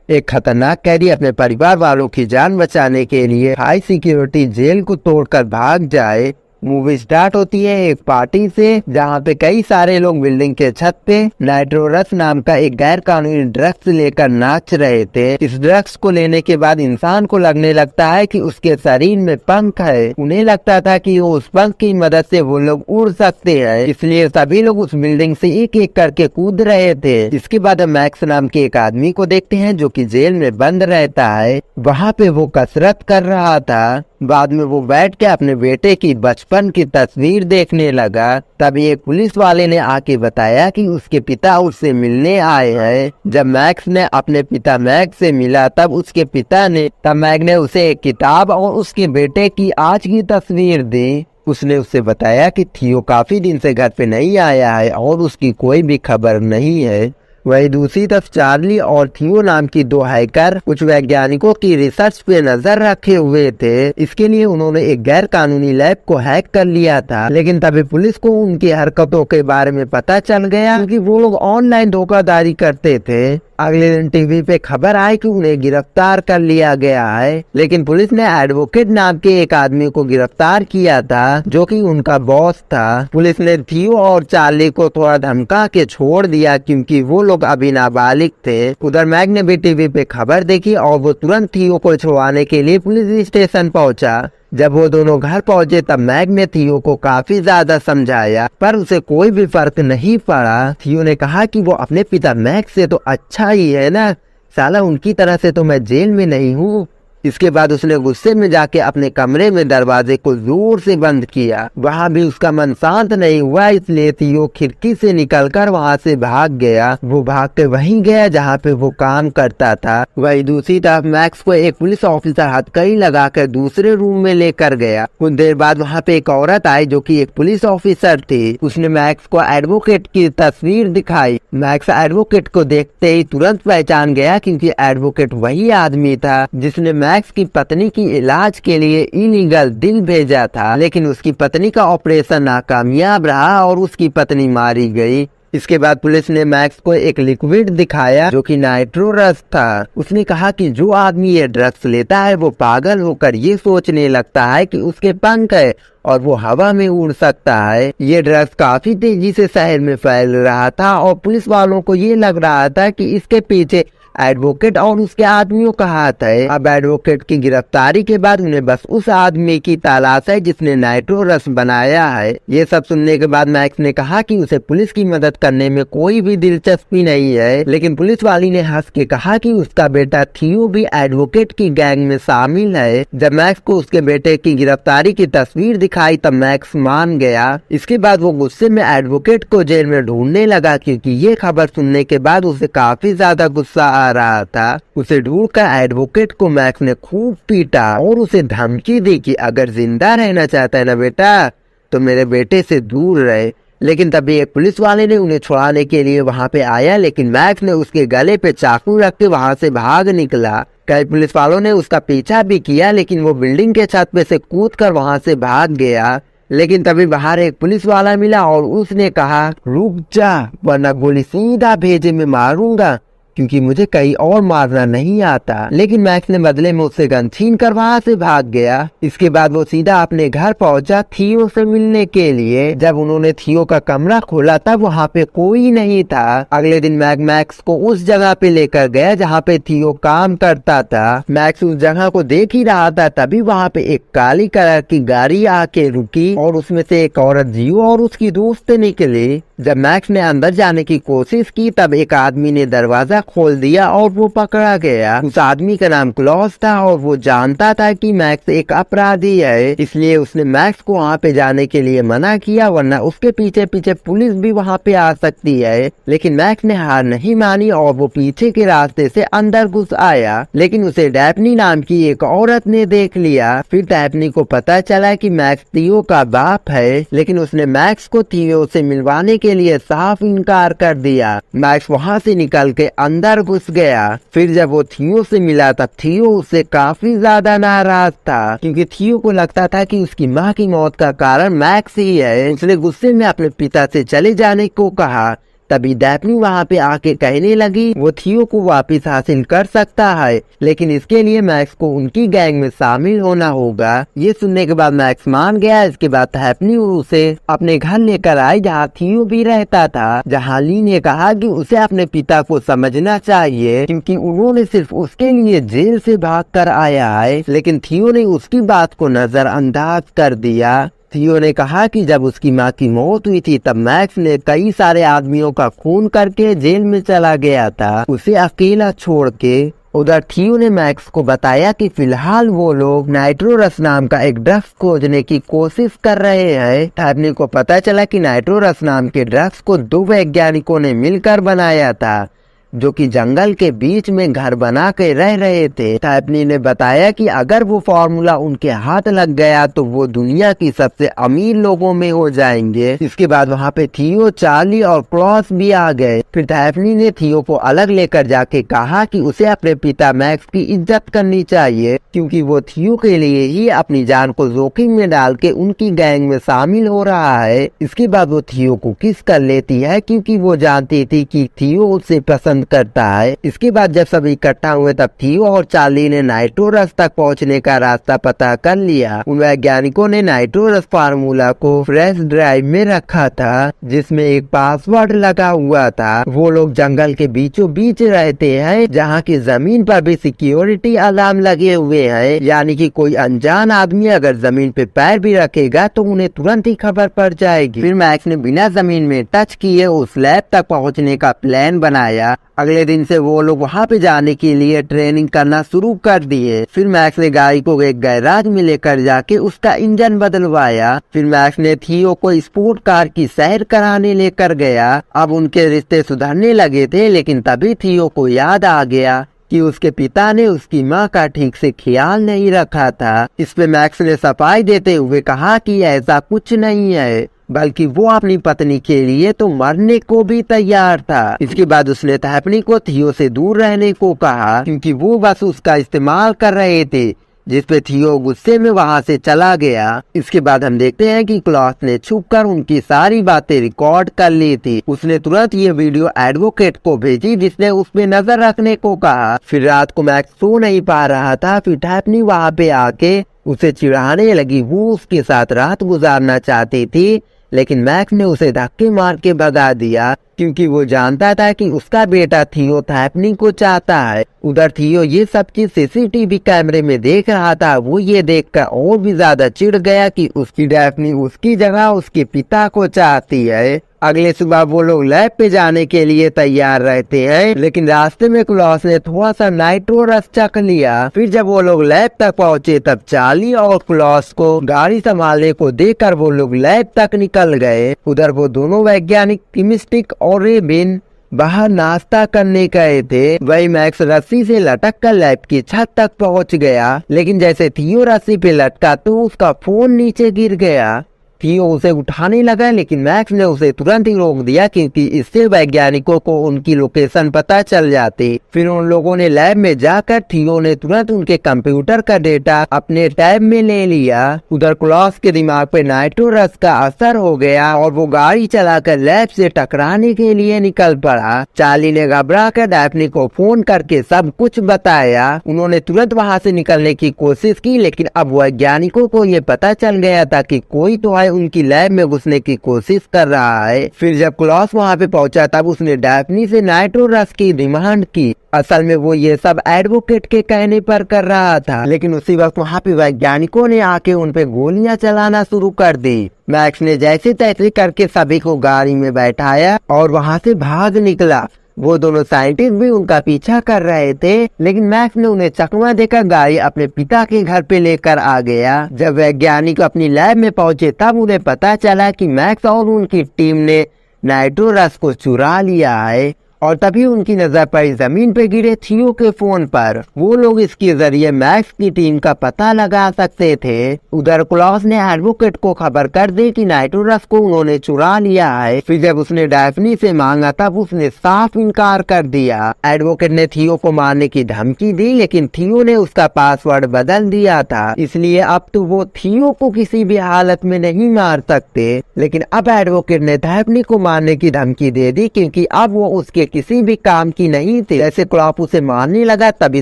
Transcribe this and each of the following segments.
एक खतरनाक कैदी अपने परिवार वालों की जान बचाने के लिए हाई सिक्योरिटी जेल को तोड़कर भाग जाए। मूवी स्टार्ट होती है एक पार्टी से, जहाँ पे कई सारे लोग बिल्डिंग के छत पे नाइट्रोरस नाम का एक गैर कानूनी ड्रग्स लेकर नाच रहे थे। इस ड्रग्स को लेने के बाद इंसान को लगने लगता है कि उसके शरीर में पंख है। उन्हें लगता था कि उस पंख की मदद से वो लोग उड़ सकते हैं, इसलिए सभी लोग उस बिल्डिंग से एक एक करके कूद रहे थे। इसके बाद हम मैक्स नाम के एक आदमी को देखते हैं जो कि जेल में बंद रहता है। वहाँ पे वो कसरत कर रहा था। बाद में वो बैठ के अपने बेटे की बचपन की तस्वीर देखने लगा। तभी एक पुलिस वाले ने आके बताया कि उसके पिता उससे मिलने आए हैं। जब मैक्स ने अपने पिता मैग से मिला तब मैग ने उसे एक किताब और उसके बेटे की आज की तस्वीर दी। उसने उससे बताया कि थियो काफी दिन से घर पे नहीं आया है और उसकी कोई भी खबर नहीं है। वही दूसरी तरफ चार्ली और थियो नाम की दो हैकर कुछ वैज्ञानिकों की रिसर्च पे नजर रखे हुए थे। इसके लिए उन्होंने एक गैर कानूनी लैब को हैक कर लिया था, लेकिन तभी पुलिस को उनकी हरकतों के बारे में पता चल गया क्योंकि वो लोग ऑनलाइन धोखाधड़ी करते थे। अगले दिन टीवी पे खबर आई कि उन्हें गिरफ्तार कर लिया गया है, लेकिन पुलिस ने एडवोकेट नाम के एक आदमी को गिरफ्तार किया था जो कि उनका बॉस था। पुलिस ने थियो और चार्ली को थोड़ा धमका के छोड़ दिया क्योंकि वो लोग अभी नाबालिग थे। उधर मैग ने भी टीवी पे खबर देखी और वो तुरंत थियो को छुड़वाने के लिए पुलिस स्टेशन पहुंचा। जब वो दोनों घर पहुंचे तब मैग ने थियो को काफी ज्यादा समझाया, पर उसे कोई भी फर्क नहीं पड़ा। थियो ने कहा कि वो अपने पिता मैग से तो अच्छा ही है ना, साला उनकी तरह से तो मैं जेल में नहीं हूँ। इसके बाद उसने गुस्से में जाके अपने कमरे में दरवाजे को जोर से बंद किया। वहाँ भी उसका मन शांत नहीं हुआ, इसलिए थियो खिड़की से निकलकर वहाँ से भाग गया। वो भाग के वहीं गया जहाँ पे वो काम करता था। वही दूसरी तरफ मैक्स को एक पुलिस ऑफिसर हथकड़ी लगाकर दूसरे रूम में लेकर गया। कुछ देर बाद वहाँ पे एक औरत आई जो कि एक पुलिस ऑफिसर थी। उसने मैक्स को एडवोकेट की तस्वीर दिखाई। मैक्स एडवोकेट को देखते ही तुरंत पहचान गया क्योंकि एडवोकेट वही आदमी था जिसने मैक्स की पत्नी की इलाज के लिए इलीगल दिल भेजा था, लेकिन उसकी पत्नी का ऑपरेशन नाकामयाब रहा और उसकी पत्नी मारी गई। इसके बाद पुलिस ने मैक्स को एक लिक्विड दिखाया जो कि नाइट्रोरस था। उसने कहा कि जो आदमी ये ड्रग्स लेता है वो पागल होकर ये सोचने लगता है कि उसके पंख है और वो हवा में उड़ सकता है। ये ड्रग्स काफी तेजी से शहर में फैल रहा था और पुलिस वालों को ये लग रहा था कि इसके पीछे एडवोकेट और उसके आदमियों का हाथ है। अब एडवोकेट की गिरफ्तारी के बाद उन्हें बस उस आदमी की तलाश है जिसने नाइट्रोरस बनाया है। ये सब सुनने के बाद मैक्स ने कहा कि उसे पुलिस की मदद करने में कोई भी दिलचस्पी नहीं है, लेकिन पुलिस वाली ने हंस के कहा कि उसका बेटा थियो भी एडवोकेट की गैंग में शामिल है। जब मैक्स को उसके बेटे की गिरफ्तारी की तस्वीर दिखाई तब मैक्स मान गया। इसके बाद वो गुस्से में एडवोकेट को जेल में ढूंढने लगा क्योंकि ये खबर सुनने के बाद उसे काफी ज्यादा गुस्सा आ रहा था। उसे ढूंढकर एडवोकेट को मैक्स ने खूब पीटा और उसे धमकी दी कि अगर जिंदा रहना चाहता है ना बेटा तो मेरे बेटे से दूर रहे। लेकिन तभी एक पुलिस वाले ने उन्हें छुड़ाने के लिए वहां पे आया, लेकिन मैक्स ने उसके गले पे चाकू रख के वहां से भाग निकला। कई पुलिस वालों ने उसका पीछा भी किया, लेकिन वो बिल्डिंग के छत पे से कूदकर वहां से भाग गया। लेकिन तभी बाहर एक पुलिस वाला मिला और उसने कहा, रुक जा वरना गोली सीधा भेजे में मारूंगा, क्योंकि मुझे कहीं और मारना नहीं आता। लेकिन मैक्स ने बदले में उससे गन छीन कर वहाँ से भाग गया। इसके बाद वो सीधा अपने घर पहुंचा थियो से मिलने के लिए। जब उन्होंने थियो का कमरा खोला तब वहाँ पे कोई नहीं था। अगले दिन मैक्स को उस जगह पे लेकर गया जहाँ पे थियो काम करता था। मैक्स उस जगह को देख ही रहा था, तभी वहाँ पे एक काली कलर की गाड़ी आके रुकी और उसमें से एक औरत जियो और उसकी दोस्त निकली। जब मैक्स ने अंदर जाने की कोशिश की तब एक आदमी ने दरवाजा खोल दिया और वो पकड़ा गया। उस आदमी का नाम क्लॉस था और वो जानता था कि मैक्स एक अपराधी है, इसलिए उसने मैक्स को वहाँ पे जाने के लिए मना किया, वरना उसके पीछे पीछे पुलिस भी वहाँ पे आ सकती है। लेकिन मैक्स ने हार नहीं मानी और वो पीछे के रास्ते से अंदर घुस आया, लेकिन उसे डैफनी नाम की एक औरत ने देख लिया। फिर डैफनी को पता चला कि मैक्स थियो का बाप है, लेकिन उसने मैक्स को थियो से मिलवाने के लिए साफ इनकार कर दिया। मैक्स वहाँ से निकल के अंदर घुस गया। फिर जब वो थियो से मिला तब थियो उससे काफी ज्यादा नाराज था, क्योंकि थियो को लगता था कि उसकी माँ की मौत का कारण मैक्स ही है। उसने गुस्से में अपने पिता से चले जाने को कहा, तभी डैफ्नी वहाँ पे आके कहने लगी वो थियो को वापस हासिल कर सकता है, लेकिन इसके लिए मैक्स को उनकी गैंग में शामिल होना होगा। ये सुनने के बाद मैक्स मान गया। इसके बाद डैफ्नी उसे अपने घर लेकर आई जहाँ थियो भी रहता था, जहाँ ली ने कहा कि उसे अपने पिता को समझना चाहिए क्योंकि उन्होंने सिर्फ उसके लिए जेल से भाग कर आया है, लेकिन थियो ने उसकी बात को नजरअंदाज कर दिया। थियो ने कहा कि जब उसकी माँ की मौत हुई थी तब मैक्स ने कई सारे आदमियों का खून करके जेल में चला गया था, उसे अकेला छोड़ के। उधर थियो ने मैक्स को बताया कि फिलहाल वो लोग नाइट्रोरस नाम का एक ड्रग्स खोजने की कोशिश कर रहे हैं। डैफ्नी को पता चला कि नाइट्रोरस नाम के ड्रग्स को 2 वैज्ञानिकों ने मिलकर बनाया था जो कि जंगल के बीच में घर बना के रह रहे थे। डैफ्नी ने बताया कि अगर वो फॉर्मूला उनके हाथ लग गया तो वो दुनिया की सबसे अमीर लोगों में हो जाएंगे। इसके बाद वहाँ पे थियो, चार्ली और क्लॉस भी आ गए। फिर डैफ्नी ने थियो को अलग लेकर जाके कहा कि उसे अपने पिता मैक्स की इज्जत करनी चाहिए क्योंकि वो थियो के लिए ही अपनी जान को जोखिम में डाल के उनकी गैंग में शामिल हो रहा है। इसके बाद वो थियो को किस कर लेती है क्योंकि वो जानती थी कि थियो उसे पसंद करता है। इसके बाद जब सब इकट्ठा हुए तब थियो और चार्ली ने नाइट्रोरस तक पहुंचने का रास्ता पता कर लिया। उन वैज्ञानिकों ने नाइट्रोरस फार्मूला को फ्लैश ड्राइव में रखा था जिसमें एक पासवर्ड लगा हुआ था। वो लोग जंगल के बीचों बीच रहते हैं जहाँ की जमीन पर भी सिक्योरिटी अलार्म लगे हुए हैं, यानी कि कोई अनजान आदमी अगर जमीन पे पैर भी रखेगा तो उन्हें तुरंत ही खबर पड़ जाएगी। फिर मैक्स ने बिना जमीन में टच किए उस लैब तक पहुँचने का प्लान बनाया। अगले दिन से वो लोग वहाँ पे जाने के लिए ट्रेनिंग करना शुरू कर दिए। फिर मैक्स ने गाड़ी को एक गैराज में लेकर जाके उसका इंजन बदलवाया। फिर मैक्स ने थियो को स्पोर्ट कार की सैर कराने लेकर गया। अब उनके रिश्ते सुधरने लगे थे, लेकिन तभी थियो को याद आ गया कि उसके पिता ने उसकी माँ का ठीक से ख्याल नहीं रखा था। इस पे मैक्स ने सफाई देते हुए कहा कि ऐसा कुछ नहीं है, बल्कि वो अपनी पत्नी के लिए तो मरने को भी तैयार था। इसके बाद उसने डैफ्नी को थियो से दूर रहने को कहा क्योंकि वो बस उसका इस्तेमाल कर रहे थे, जिस पे थियो गुस्से में वहाँ से चला गया। इसके बाद हम देखते हैं कि क्लॉस ने छुपकर उनकी सारी बातें रिकॉर्ड कर ली थी। उसने तुरंत ये वीडियो एडवोकेट को भेजी जिसने उस पे नजर रखने को कहा। फिर रात को मैक्स सो नहीं पा रहा था। फिर डैफ्नी वहाँ पे आके उसे चिढ़ाने लगी। वो उसके साथ रात गुजारना चाहती थी, लेकिन मैक्स ने उसे धक्के मार के भगा दिया क्योंकि वो जानता था कि उसका बेटा थियो डैफ्नी को चाहता है। उधर थियो ये सब चीज सीसीटीवी कैमरे में देख रहा था। वो ये देखकर और भी ज्यादा चिढ़ गया कि उसकी डैफ्नी उसकी जगह उसके पिता को चाहती है। अगले सुबह वो लोग लैब पे जाने के लिए तैयार रहते हैं, लेकिन रास्ते में क्लॉस ने थोड़ा सा नाइट्रोरस चख लिया। फिर जब वो लोग लैब तक पहुंचे तब चार्ली और क्लॉस को गाड़ी संभालने को देखकर वो लोग लैब तक निकल गए। उधर वो दोनों वैज्ञानिक किमिस्टिक और रेबिन बाहर नाश्ता करने गए थे। वही मैक्स रस्सी से लटक कर लैब की छत तक पहुंच गया, लेकिन जैसे थियो रस्सी पे लटका तो उसका फोन नीचे गिर गया। थियो उसे उठाने लगा, लेकिन मैक्स ने उसे तुरंत ही रोक दिया क्योंकि इससे वैज्ञानिकों को उनकी लोकेशन पता चल जाती। फिर उन लोगों ने लैब में जाकर थियो ने तुरंत उनके कंप्यूटर का डेटा अपने टैब में ले लिया। उधर क्लॉस के दिमाग पे नाइट्रोरस का असर हो गया और वो गाड़ी चलाकर लैब से टकराने के लिए निकल पड़ा। चार्ली ने घबरा कर डैफ्नी को फोन करके सब कुछ बताया। उन्होंने तुरंत वहाँ से निकलने की कोशिश की, लेकिन अब वैज्ञानिकों को ये पता चल गया था कि कोई तो उनकी लैब में घुसने की कोशिश कर रहा है। फिर जब क्लॉस वहाँ पे पहुंचा तब उसने डैफ्नी से नाइट्रोरस की डिमांड की। असल में वो ये सब एडवोकेट के कहने पर कर रहा था, लेकिन उसी वक्त वहाँ पे वैज्ञानिकों ने आके उन पे गोलियां चलाना शुरू कर दी। मैक्स ने जैसे तैसे करके सभी को गाड़ी में बैठाया और वहाँ से भाग निकला। वो दोनों साइंटिस्ट भी उनका पीछा कर रहे थे, लेकिन मैक्स ने उन्हें चकमा देकर गाड़ी अपने पिता के घर पे लेकर आ गया। जब वैज्ञानिक अपनी लैब में पहुंचे तब उन्हें पता चला कि मैक्स और उनकी टीम ने नाइट्रोरस को चुरा लिया है और तभी उनकी नजर पड़ी जमीन पे गिरे थियो के फोन पर। वो लोग इसके जरिए मैक्स की टीम का पता लगा सकते थे। उधर क्लॉस ने एडवोकेट को खबर कर दी कि नाइट्रोरस को उन्होंने चुरा लिया है। फिर जब उसने डैफ्नी से मांगा तब उसने साफ इनकार कर दिया। एडवोकेट ने थियो को मारने की धमकी दी, लेकिन थियो ने उसका पासवर्ड बदल दिया था, इसलिए अब तो वो थियो को किसी भी हालत में नहीं मार सकते। लेकिन अब एडवोकेट ने डैफ्नी को मारने की धमकी दे दी, क्योंकि अब वो उसके किसी भी काम की नहीं थी। जैसे क्लॉप उसे मारने लगा तभी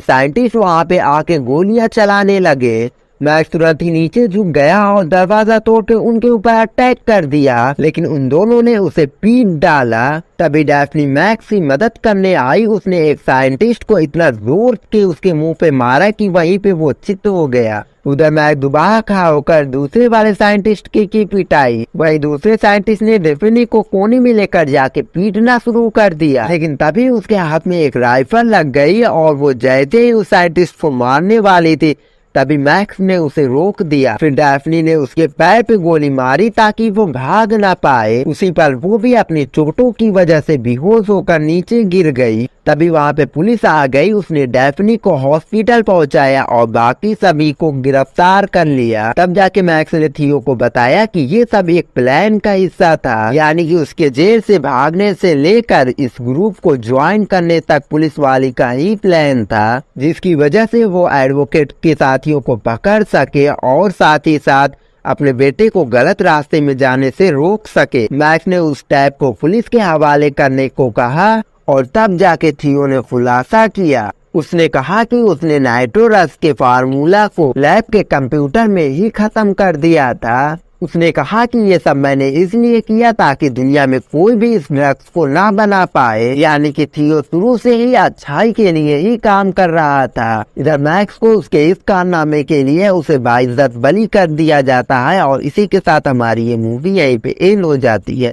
साइंटिस्ट वहाँ पे आके गोलियां चलाने लगे। मैक्स तुरंत ही नीचे झुक गया और दरवाजा तोड़ के उनके ऊपर अटैक कर दिया, लेकिन उन दोनों ने उसे पीट डाला। तभी डैफ्नी मैक्स की मदद करने आई। उसने एक साइंटिस्ट को इतना जोर के उसके मुंह पे मारा कि वहीं पे वो चित हो गया। उधर मैक्स दोबारा खड़ा होकर दूसरे वाले साइंटिस्ट की पिटाई। वही दूसरे साइंटिस्ट ने डैफ्नी को कोने में लेकर जाके पीटना शुरू कर दिया, लेकिन तभी उसके हाथ में एक राइफल लग गई और वो जैसे ही उस साइंटिस्ट को मारने वाली थी तभी मैक्स ने उसे रोक दिया। फिर डैफ्नी ने उसके पैर पे गोली मारी ताकि वो भाग ना पाए। उसी पर वो भी अपनी चोटों की वजह से बेहोश होकर नीचे गिर गई। तभी वहाँ पे पुलिस आ गई। उसने डैफ्नी को हॉस्पिटल पहुंचाया और बाकी सभी को गिरफ्तार कर लिया। तब जाके मैक्स ने थियो को बताया कि ये सब एक प्लान का हिस्सा था, यानी कि उसके जेल से भागने से लेकर इस ग्रुप को ज्वाइन करने तक पुलिस वाली का ही प्लान था, जिसकी वजह से वो एडवोकेट के साथियों को पकड़ सके और साथ ही साथ अपने बेटे को गलत रास्ते में जाने से रोक सके। मैक्स ने उस टैब को पुलिस के हवाले करने को कहा और तब जाके थियो ने खुलासा किया। उसने कहा कि उसने नाइट्रोरस के फार्मूला को लैब के कंप्यूटर में ही खत्म कर दिया था। उसने कहा कि ये सब मैंने इसलिए किया ताकि दुनिया में कोई भी इस ड्रग्स को ना बना पाए, यानी कि थियो शुरू से ही अच्छाई के लिए ही काम कर रहा था। इधर मैक्स को उसके इस कारनामे के लिए उसे बाइज्जत बरी कर दिया जाता है। और इसी के साथ हमारी ये मूवी यहीं पे एंड हो जाती है।